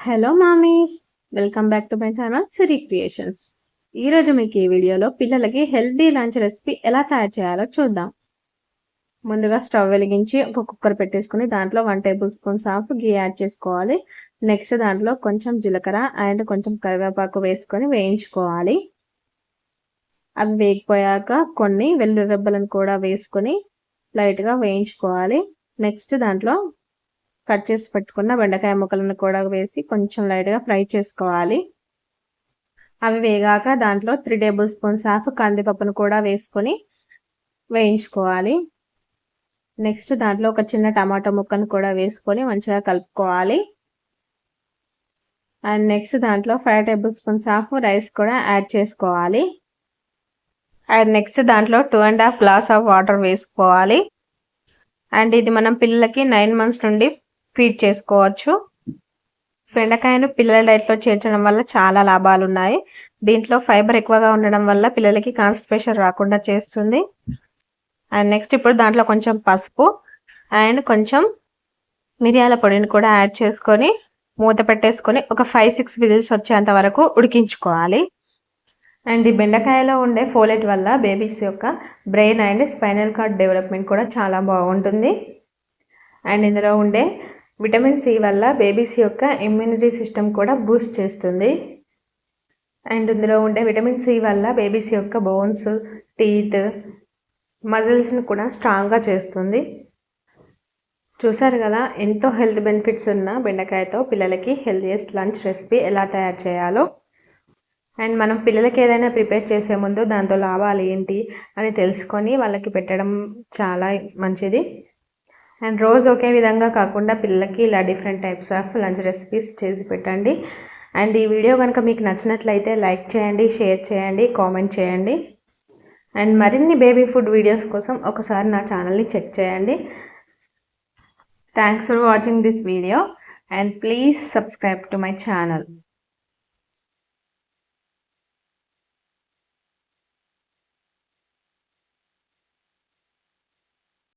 Hello mummies, welcome back to my channel Siri creations. ఈరోజు మీకు ఈ వీడియోలో పిల్లలకి హెల్తీ లంచ్ రెసిపీ ఎలా తయారు చేయాలో చూద్దాం. ముందుగా స్టవ్ వెలిగించి ఒక కుక్కర్ పెట్టేసుకుని దాంట్లో 1 table spoons of ghee add చేసుకోవాలి. నెక్స్ట్ దాంట్లో కొంచెం జీలకర్ర అండ్ కొంచెం కరివేపాకు వేసుకొని వేయించుకోవాలి. అవి వేగిపోయాక కొన్ని వెల్లుల్లి రెబ్బలను కూడా వేసుకొని లైట్గా వేయించుకోవాలి. నెక్స్ట్ దాంట్లో కట్ చేసి పెట్టుకున్న బెండకాయ ముక్కలను కూడా వేసి కొంచెం లైట్గా ఫ్రై చేసుకోవాలి. అవి వేగాక దాంట్లో 3 టేబుల్ స్పూన్స్ ఆఫ్ కందిపప్పును కూడా వేసుకొని వేయించుకోవాలి. నెక్స్ట్ దాంట్లో ఒక చిన్న టమాటో ముక్కను కూడా వేసుకొని మంచిగా కలుపుకోవాలి. అండ్ నెక్స్ట్ దాంట్లో 5 టేబుల్ స్పూన్స్ ఆఫ్ రైస్ కూడా యాడ్ చేసుకోవాలి. అండ్ నెక్స్ట్ దాంట్లో 2.5 గ్లాస్ ఆఫ్ వాటర్ వేసుకోవాలి. అండ్ ఇది మనం పిల్లలకి 9 months నుండి ఫీడ్ చేసుకోవచ్చు. బెండకాయను పిల్లల డైట్లో చేర్చడం వల్ల చాలా లాభాలు ఉన్నాయి. దీంట్లో ఫైబర్ ఎక్కువగా ఉండడం వల్ల పిల్లలకి కాన్స్టిపేషన్ రాకుండా చేస్తుంది. అండ్ నెక్స్ట్ ఇప్పుడు దాంట్లో కొంచెం పసుపు అండ్ కొంచెం మిరియాల పొడిని కూడా యాడ్ చేసుకొని మూత పెట్టేసుకొని ఒక 5-6 విజిల్స్ వచ్చేంత వరకు ఉడికించుకోవాలి. అండ్ ఈ బెండకాయలో ఉండే ఫోలేట్ వల్ల బేబీస్ యొక్క brain and spinal cord development కూడా చాలా బాగుంటుంది. అండ్ ఇందులో ఉండే విటమిన్ సి వల్ల బేబీస్ యొక్క ఇమ్యూనిటీ సిస్టమ్ కూడా బూస్ట్ చేస్తుంది. అండ్ ఇందులో ఉండే విటమిన్ సి వల్ల బేబీస్ యొక్క బోన్స్, టీత్, మజిల్స్ని కూడా స్ట్రాంగ్గా చేస్తుంది. చూసారు కదా, ఎంతో హెల్త్ బెనిఫిట్స్ ఉన్న బెండకాయతో పిల్లలకి హెల్తీయెస్ట్ లంచ్ రెసిపీ ఎలా తయారు చేయాలో. అండ్ మనం పిల్లలకి ఏదైనా ప్రిపేర్ చేసే ముందు దాంతో లాభాలు ఏంటి అని తెలుసుకొని వాళ్ళకి పెట్టడం చాలా మంచిది. అండ్ రోజు ఒకే విధంగా కాకుండా పిల్లలకి ఇలా different types of lunch recipes చేసి పెట్టండి. అండ్ ఈ వీడియో కనుక మీకు నచ్చినట్లయితే లైక్ చేయండి, షేర్ చేయండి, కామెంట్ చేయండి. అండ్ మరిన్ని బేబీ ఫుడ్ వీడియోస్ కోసం ఒకసారి నా ఛానల్ని చెక్ చేయండి. Thanks for watching this video and please subscribe to my channel.